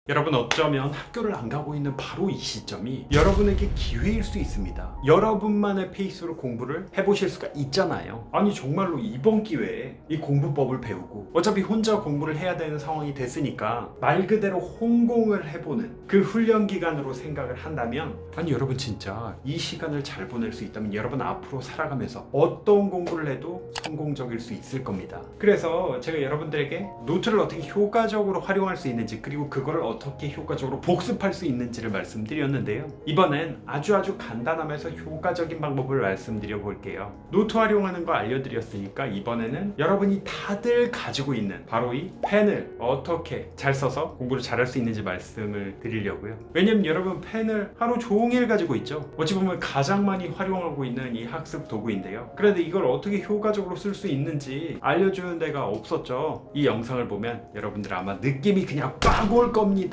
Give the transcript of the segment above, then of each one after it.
여러분, 어쩌면 학교를 안 가고 있는 바로 이 시점이 여러분에게 기회일 수 있습니다. 여러분만의 페이스로 공부를 해보실 수가 있잖아요. 아니 정말로 이번 기회에 이 공부법을 배우고 어차피 혼자 공부를 해야 되는 상황이 됐으니까 말 그대로 혼공을 해보는 그 훈련 기간으로 생각을 한다면, 아니 여러분 진짜 이 시간을 잘 보낼 수 있다면 여러분 앞으로 살아가면서 어떤 공부를 해도 성공적일 수 있을 겁니다. 그래서 제가 여러분들에게 노트를 어떻게 효과적으로 활용할 수 있는지, 그리고 그걸 어떻게 효과적으로 복습할 수 있는지를 말씀드렸는데요. 이번엔 아주 간단하면서 효과적인 방법을 말씀드려 볼게요. 노트 활용하는 거 알려드렸으니까 이번에는 여러분이 다들 가지고 있는 바로 이 펜을 어떻게 잘 써서 공부를 잘할 수 있는지 말씀을 드리려고요. 왜냐면 여러분, 펜을 하루 종일 가지고 있죠. 어찌 보면 가장 많이 활용하고 있는 이 학습 도구인데요. 그런데 이걸 어떻게 효과적으로 쓸 수 있는지 알려주는 데가 없었죠. 이 영상을 보면 여러분들 아마 느낌이 그냥 빡 올 겁니다.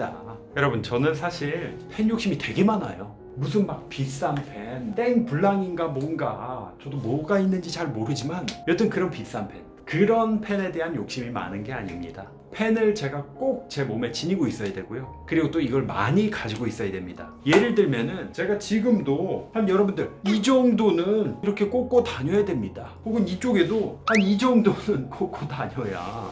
여러분, 저는 사실 펜 욕심이 되게 많아요. 무슨 막 비싼 펜, 땡블랑인가 뭔가, 저도 뭐가 있는지 잘 모르지만 여튼 그런 비싼 펜, 그런 펜에 대한 욕심이 많은 게 아닙니다. 펜을 제가 꼭 제 몸에 지니고 있어야 되고요. 그리고 또 이걸 많이 가지고 있어야 됩니다. 예를 들면은 제가 지금도 한 여러분들 이 정도는 이렇게 꽂고 다녀야 됩니다. 혹은 이쪽에도 한 이 정도는 꽂고 다녀야,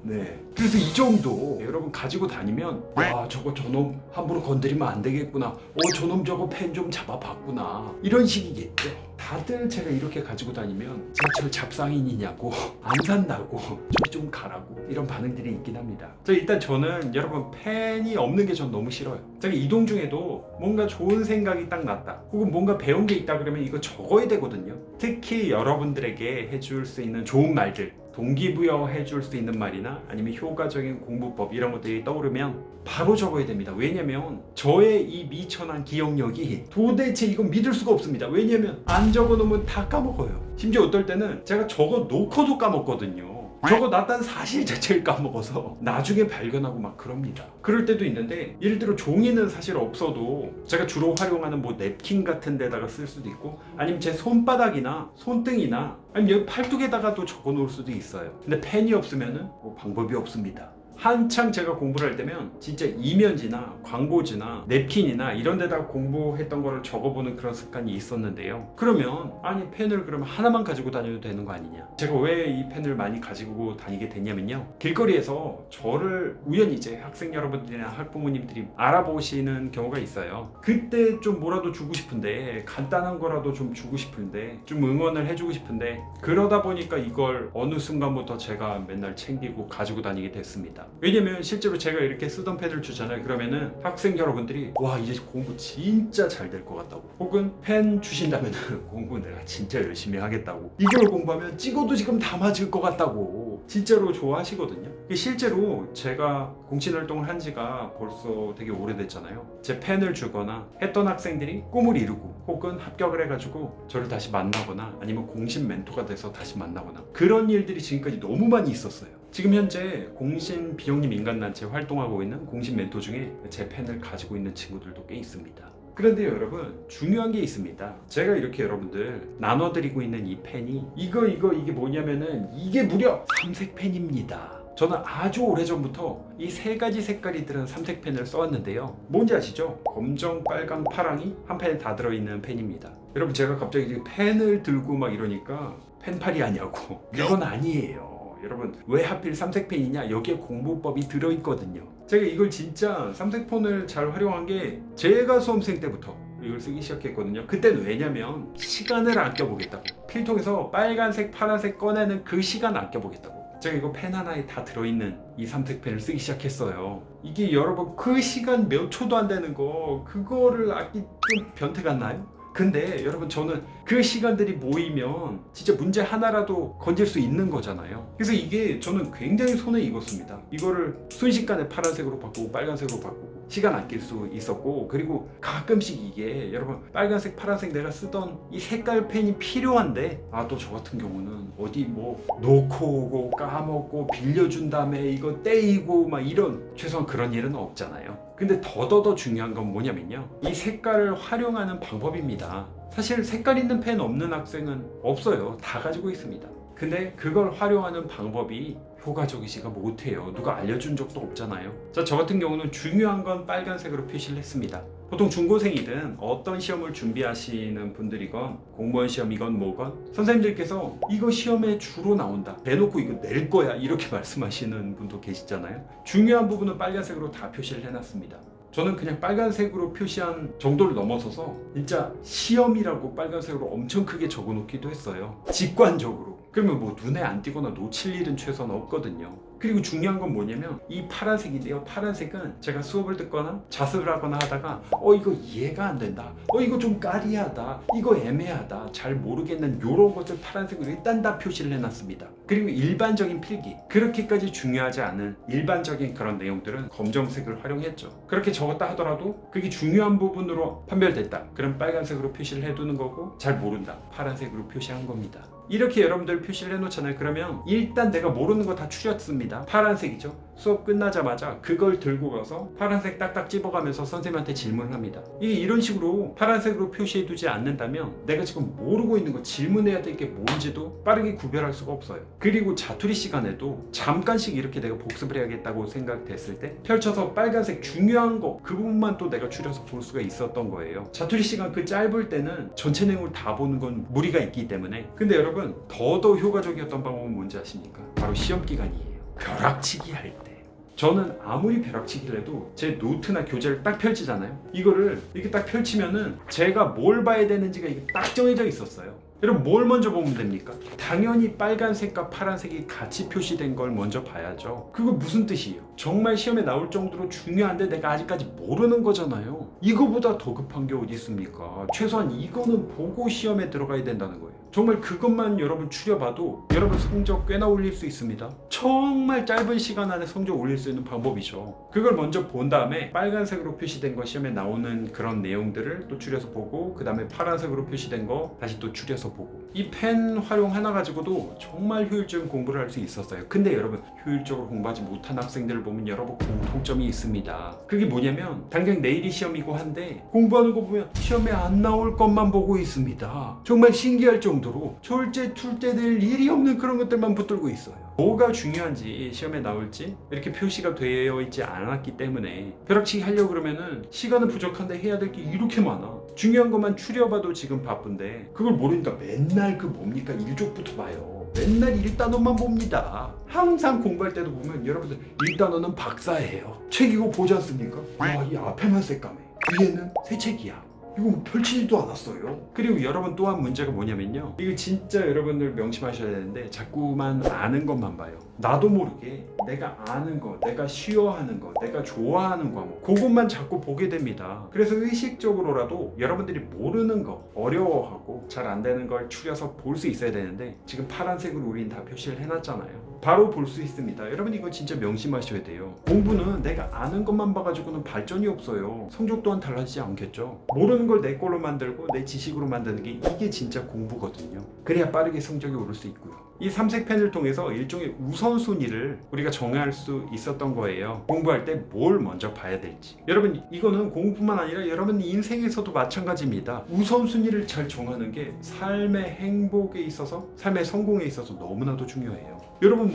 네, 그래서 이 정도 여러분 가지고 다니면, 와 저거 저놈 함부로 건드리면 안 되겠구나, 저놈 저거 펜 좀 잡아봤구나, 이런 식이겠죠. 다들 제가 이렇게 가지고 다니면 저 잡상인이냐고, 안 산다고, 저기 좀 가라고, 이런 반응들이 있긴 합니다. 일단 저는 여러분 펜이 없는 게 전 너무 싫어요. 제가 이동 중에도 뭔가 좋은 생각이 딱 났다, 혹은 뭔가 배운 게 있다 그러면 이거 적어야 되거든요. 특히 여러분들에게 해줄 수 있는 좋은 말들, 동기부여 해줄 수 있는 말이나 아니면 효과적인 공부법, 이런 것들이 떠오르면 바로 적어야 됩니다. 왜냐면 저의 이 미천한 기억력이 도대체 이건 믿을 수가 없습니다. 왜냐면 안 적어 놓으면 다 까먹어요. 심지어 어떨 때는 제가 적어 놓고도 까먹거든요. 적어 놨다는 사실 자체를 까먹어서 나중에 발견하고 막 그럽니다. 그럴 때도 있는데, 예를 들어 종이는 사실 없어도 제가 주로 활용하는 뭐 냅킨 같은 데다가 쓸 수도 있고, 아니면 제 손바닥이나 손등이나 아니면 여기 팔뚝에다가도 적어 놓을 수도 있어요. 근데 펜이 없으면은 뭐 방법이 없습니다. 한창 제가 공부를 할 때면 진짜 이면지나 광고지나 냅킨이나 이런 데다가 공부했던 거를 적어보는 그런 습관이 있었는데요. 그러면 아니 펜을 그러면 하나만 가지고 다녀도 되는 거 아니냐. 제가 왜 이 펜을 많이 가지고 다니게 됐냐면요, 길거리에서 저를 우연히 이제 학생 여러분들이나 학부모님들이 알아보시는 경우가 있어요. 그때 좀 뭐라도 주고 싶은데, 간단한 거라도 좀 주고 싶은데, 좀 응원을 해주고 싶은데, 그러다 보니까 이걸 어느 순간부터 제가 맨날 챙기고 가지고 다니게 됐습니다. 왜냐면 실제로 제가 이렇게 쓰던 펜을 주잖아요. 그러면은 학생 여러분들이 와 이제 공부 진짜 잘 될 것 같다고, 혹은 펜 주신다면 공부 내가 진짜 열심히 하겠다고, 이걸 공부하면 찍어도 지금 다 맞을 것 같다고 진짜로 좋아하시거든요. 실제로 제가 공신활동을 한 지가 벌써 되게 오래됐잖아요. 제 펜을 주거나 했던 학생들이 꿈을 이루고 혹은 합격을 해가지고 저를 다시 만나거나 아니면 공신 멘토가 돼서 다시 만나거나, 그런 일들이 지금까지 너무 많이 있었어요. 지금 현재 공신 비영리 민간단체 활동하고 있는 공신 멘토 중에 제 펜을 가지고 있는 친구들도 꽤 있습니다. 그런데 여러분, 중요한 게 있습니다. 제가 이렇게 여러분들 나눠드리고 있는 이 펜이 이게 뭐냐면은 이게 무려 삼색 펜입니다. 저는 아주 오래전부터 이 세 가지 색깔이 들은 삼색 펜을 써왔는데요. 뭔지 아시죠? 검정, 빨강, 파랑이 한 펜에 다 들어있는 펜입니다. 여러분, 제가 갑자기 펜을 들고 막 이러니까 펜팔이 아니냐고. 이건 아니에요. 여러분, 왜 하필 삼색펜이냐? 여기에 공부법이 들어있거든요. 제가 이걸 진짜 삼색폰을 잘 활용한 게 제가 수험생 때부터 이걸 쓰기 시작했거든요. 그때는 왜냐면 시간을 아껴보겠다고, 필통에서 빨간색, 파란색 꺼내는 그 시간 아껴보겠다고 제가 이거 펜 하나에 다 들어있는 이 삼색펜을 쓰기 시작했어요. 이게 여러분 그 시간 몇 초도 안 되는 거, 그거를 아끼 좀 변태 같나요? 근데 여러분, 저는 그 시간들이 모이면 진짜 문제 하나라도 건질 수 있는 거잖아요. 그래서 이게 저는 굉장히 손에 익었습니다. 이거를 순식간에 파란색으로 바꾸고 빨간색으로 바꾸고 시간 아낄 수 있었고, 그리고 가끔씩 이게 여러분 빨간색, 파란색 내가 쓰던 이 색깔 펜이 필요한데, 또 저 같은 경우는 어디 뭐 놓고 오고 까먹고 빌려준 다음에 이거 떼이고 막 이런, 최소한 그런 일은 없잖아요. 근데 더더더 중요한 건 뭐냐면요, 이 색깔을 활용하는 방법입니다. 사실 색깔 있는 펜 없는 학생은 없어요. 다 가지고 있습니다. 근데 그걸 활용하는 방법이 효과적이지가 못해요. 누가 알려준 적도 없잖아요. 자, 저 같은 경우는 중요한 건 빨간색으로 표시를 했습니다. 보통 중고생이든 어떤 시험을 준비하시는 분들이건 공무원 시험이건 뭐건 선생님들께서 이거 시험에 주로 나온다, 대놓고 이거 낼 거야, 이렇게 말씀하시는 분도 계시잖아요. 중요한 부분은 빨간색으로 다 표시를 해놨습니다. 저는 그냥 빨간색으로 표시한 정도를 넘어서서 진짜 시험이라고 빨간색으로 엄청 크게 적어놓기도 했어요. 직관적으로. 그러면 뭐 눈에 안 띄거나 놓칠 일은 최소한 없거든요. 그리고 중요한 건 뭐냐면 이 파란색인데요. 파란색은 제가 수업을 듣거나 자습을 하거나 하다가 이거 이해가 안 된다, 이거 좀 까리하다, 이거 애매하다, 잘 모르겠는 요런 것들 파란색으로 일단 다 표시를 해놨습니다. 그리고 일반적인 필기, 그렇게까지 중요하지 않은 일반적인 그런 내용들은 검정색을 활용했죠. 그렇게 적었다 하더라도 그게 중요한 부분으로 판별됐다, 그럼 빨간색으로 표시를 해두는 거고, 잘 모른다, 파란색으로 표시한 겁니다. 이렇게 여러분들 표시를 해놓잖아요. 그러면 일단 내가 모르는 거 다 추렸습니다. 파란색이죠. 수업 끝나자마자 그걸 들고 가서 파란색 딱딱 집어가면서 선생님한테 질문을 합니다. 이게 이런 식으로 파란색으로 표시해두지 않는다면 내가 지금 모르고 있는 거, 질문해야 될 게 뭔지도 빠르게 구별할 수가 없어요. 그리고 자투리 시간에도 잠깐씩 이렇게 내가 복습을 해야겠다고 생각됐을 때 펼쳐서 빨간색 중요한 거, 그 부분만 또 내가 추려서 볼 수가 있었던 거예요. 자투리 시간 그 짧을 때는 전체 내용을 다 보는 건 무리가 있기 때문에. 근데 여러분, 더더 효과적이었던 방법은 뭔지 아십니까? 바로 시험 기간이에요. 벼락치기 할 때. 저는 아무리 벼락치기를 해도 제 노트나 교재를 딱 펼치잖아요. 이거를 이렇게 딱 펼치면은 제가 뭘 봐야 되는지가 이게 딱 정해져 있었어요. 여러분, 뭘 먼저 보면 됩니까? 당연히 빨간색과 파란색이 같이 표시된 걸 먼저 봐야죠. 그거 무슨 뜻이에요? 정말 시험에 나올 정도로 중요한데 내가 아직까지 모르는 거잖아요. 이거보다 더 급한 게 어디 있습니까? 최소한 이거는 보고 시험에 들어가야 된다는 거예요. 정말 그것만 여러분 추려봐도 여러분 성적 꽤나 올릴 수 있습니다. 정말 짧은 시간 안에 성적 올릴 수 있는 방법이죠. 그걸 먼저 본 다음에 빨간색으로 표시된 거, 시험에 나오는 그런 내용들을 또 추려서 보고, 그 다음에 파란색으로 표시된 거 다시 또 추려서 보고. 이 펜 활용 하나 가지고도 정말 효율적인 공부를 할 수 있었어요. 근데 여러분, 효율적으로 공부하지 못한 학생들을 보면 여러분 공통점이 있습니다. 그게 뭐냐면 당장 내일이 시험이고 한데 공부하는 거 보면 시험에 안 나올 것만 보고 있습니다. 정말 신기할 정도로 졸제 출제될 일이 없는 그런 것들만 붙들고 있어요. 뭐가 중요한지, 시험에 나올지 이렇게 표시가 되어 있지 않았기 때문에 벼락치기 하려고 그러면은 시간은 부족한데 해야 될 게 이렇게 많아. 중요한 것만 추려봐도 지금 바쁜데 그걸 모르니까 맨날 그 뭡니까, 일족부터 봐요. 맨날 1단원만 봅니다. 항상 공부할 때도 보면 여러분들 1단원은 박사예요. 책 이거 보지 않습니까? 와, 이 앞에만 새까매, 뒤에는 새 책이야. 이거 펼치지도 않았어요. 그리고 여러분, 또한 문제가 뭐냐면요, 이거 진짜 여러분들 명심하셔야 되는데 자꾸만 아는 것만 봐요. 나도 모르게 내가 아는 거, 내가 쉬워하는 거, 내가 좋아하는 과목, 그것만 자꾸 보게 됩니다. 그래서 의식적으로라도 여러분들이 모르는 거, 어려워하고 잘 안 되는 걸 추려서 볼 수 있어야 되는데 지금 파란색으로 우린 다 표시를 해놨잖아요. 바로 볼 수 있습니다. 여러분, 이거 진짜 명심하셔야 돼요. 공부는 내가 아는 것만 봐가지고는 발전이 없어요. 성적 또한 달라지지 않겠죠. 모르는 걸 내 걸로 만들고 내 지식으로 만드는 게, 이게 진짜 공부거든요. 그래야 빠르게 성적이 오를 수 있고요. 이 삼색 펜을 통해서 일종의 우선순위를 우리가 정할 수 있었던 거예요. 공부할 때 뭘 먼저 봐야 될지. 여러분, 이거는 공부뿐만 아니라 여러분 인생에서도 마찬가지입니다. 우선순위를 잘 정하는 게 삶의 행복에 있어서, 삶의 성공에 있어서 너무나도 중요해요. 여러분,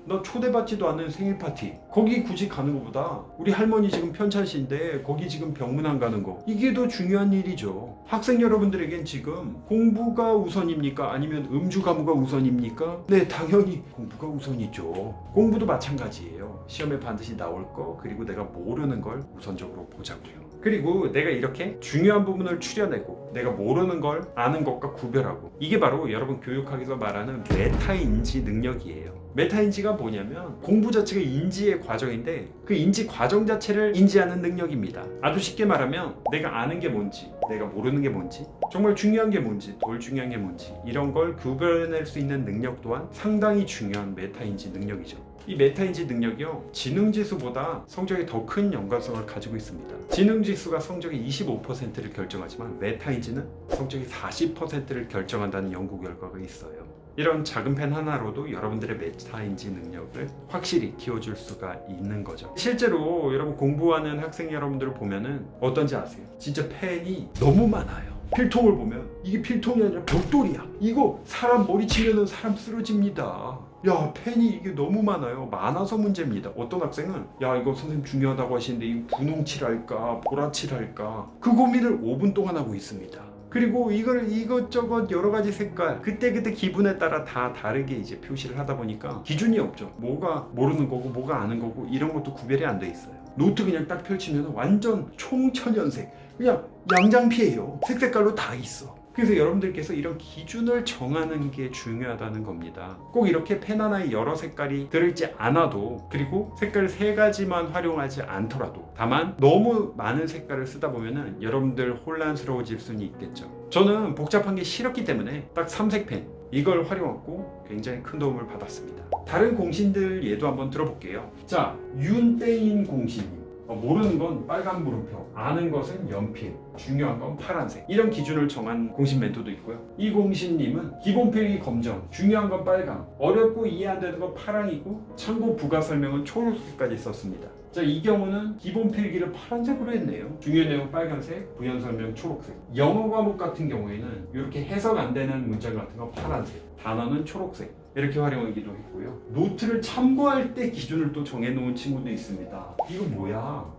나 초대받지도 않는 생일 파티, 거기 굳이 가는 것보다 우리 할머니 지금 편찬시인데 거기 지금 병문안 가는 거, 이게 더 중요한 일이죠. 학생 여러분들에겐 지금 공부가 우선입니까? 아니면 음주 가무가 우선입니까? 네, 당연히 공부가 우선이죠. 공부도 마찬가지예요. 시험에 반드시 나올 거, 그리고 내가 모르는 걸 우선적으로 보자고요. 그리고 내가 이렇게 중요한 부분을 추려내고 내가 모르는 걸 아는 것과 구별하고, 이게 바로 여러분 교육학에서 말하는 메타인지 능력이에요. 메타인지가 뭐냐면 공부 자체가 인지의 과정인데 그 인지 과정 자체를 인지하는 능력입니다. 아주 쉽게 말하면 내가 아는 게 뭔지, 내가 모르는 게 뭔지, 정말 중요한 게 뭔지, 덜 중요한 게 뭔지, 이런 걸 구별해낼 수 있는 능력 또한 상당히 중요한 메타인지 능력이죠. 이 메타인지 능력이요, 지능지수보다 성적에 더 큰 연관성을 가지고 있습니다. 지능지수가 성적의 25%를 결정하지만 메타인지는 성적의 40%를 결정한다는 연구 결과가 있어요. 이런 작은 펜 하나로도 여러분들의 메타인지 능력을 확실히 키워줄 수가 있는 거죠. 실제로 여러분 공부하는 학생 여러분들을 보면은 어떤지 아세요? 진짜 펜이 너무 많아요. 필통을 보면 이게 필통이 아니라 벽돌이야. 이거 사람 머리 치면은 사람 쓰러집니다. 야 펜이 이게 너무 많아서 문제입니다. 어떤 학생은 야 이거 선생님 중요하다고 하시는데 이 분홍칠할까 보라칠할까 그 고민을 5분 동안 하고 있습니다. 그리고 이걸 이것저것 여러 가지 색깔 그때그때 기분에 따라 다 다르게 이제 표시를 하다 보니까 기준이 없죠. 뭐가 모르는 거고 뭐가 아는 거고 이런 것도 구별이 안 돼 있어요. 노트 그냥 딱 펼치면 완전 총천연색 그냥 양장피예요. 색깔로 다 있어. 그래서 여러분들께서 이런 기준을 정하는 게 중요하다는 겁니다. 꼭 이렇게 펜 하나에 여러 색깔이 들어있지 않아도 그리고 색깔 3가지만 활용하지 않더라도 다만 너무 많은 색깔을 쓰다 보면은 여러분들 혼란스러워질 수는 있겠죠. 저는 복잡한 게 싫었기 때문에 딱 3색 펜 이걸 활용하고 굉장히 큰 도움을 받았습니다. 다른 공신들 예도 한번 들어볼게요. 자, 윤대인 공신님. 모르는 건 빨간 물음표, 아는 것은 연필, 중요한 건 파란색 이런 기준을 정한 공신 멘토도 있고요. 이 공신님은 기본 필기 검정, 중요한 건 빨강, 어렵고 이해 안 되는 건 파랑이고 참고 부가 설명은 초록색까지 썼습니다. 자, 이 경우는 기본 필기를 파란색으로 했네요. 중요 내용 빨간색, 부연 설명 초록색. 영어 과목 같은 경우에는 이렇게 해석 안 되는 문장 같은 거 파란색, 단어는 초록색 이렇게 활용하기도 했고요. 노트를 참고할 때 기준을 또 정해놓은 친구도 있습니다. 이거 뭐야?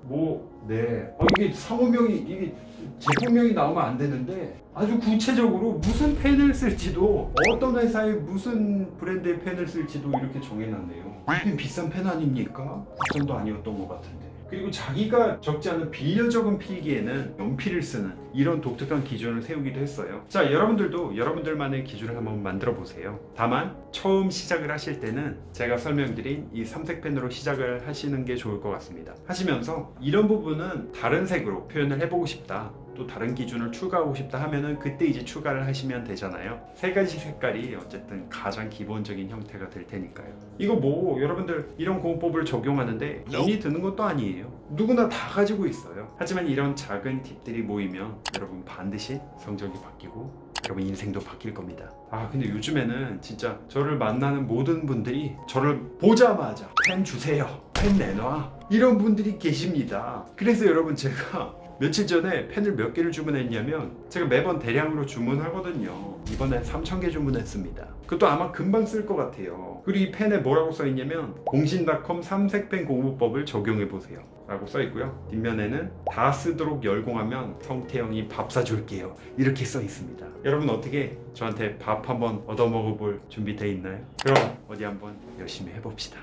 이게 상호명이 이게 제품명이 나오면 안 되는데 아주 구체적으로 무슨 펜을 쓸지도 어떤 회사의 무슨 브랜드의 펜을 쓸지도 이렇게 정해놨네요. 이게 비싼 펜 아닙니까? 비싼도 아니었던 것 같은데. 그리고 자기가 적지 않은 빌려 적은 필기에는 연필을 쓰는 이런 독특한 기준을 세우기도 했어요. 자, 여러분들도 여러분들만의 기준을 한번 만들어 보세요. 다만 처음 시작을 하실 때는 제가 설명드린 이 3색 펜으로 시작을 하시는 게 좋을 것 같습니다. 하시면서 이런 부분은 다른 색으로 표현을 해보고 싶다, 또 다른 기준을 추가하고 싶다 하면은 그때 이제 추가를 하시면 되잖아요. 3가지 색깔이 어쨌든 가장 기본적인 형태가 될 테니까요. 이거 여러분들 이런 공법을 적용하는데 돈이 드는 것도 아니에요. 누구나 다 가지고 있어요. 하지만 이런 작은 팁들이 모이면 여러분 반드시 성적이 바뀌고 여러분 인생도 바뀔 겁니다. 근데 요즘에는 진짜 저를 만나는 모든 분들이 저를 보자마자 펜 주세요, 펜 내놔 이런 분들이 계십니다. 그래서 여러분 제가 며칠 전에 펜을 몇 개를 주문했냐면 제가 매번 대량으로 주문하거든요. 이번엔 3,000개 주문했습니다. 그것도 아마 금방 쓸 것 같아요. 그리고 이 펜에 뭐라고 써있냐면 공신닷컴 3색펜 공부법을 적용해보세요 라고 써있고요. 뒷면에는 다 쓰도록 열공하면 성태형이 밥 사줄게요 이렇게 써있습니다. 여러분 어떻게 저한테 밥 한번 얻어먹어볼 준비 돼 있나요? 그럼 어디 한번 열심히 해봅시다.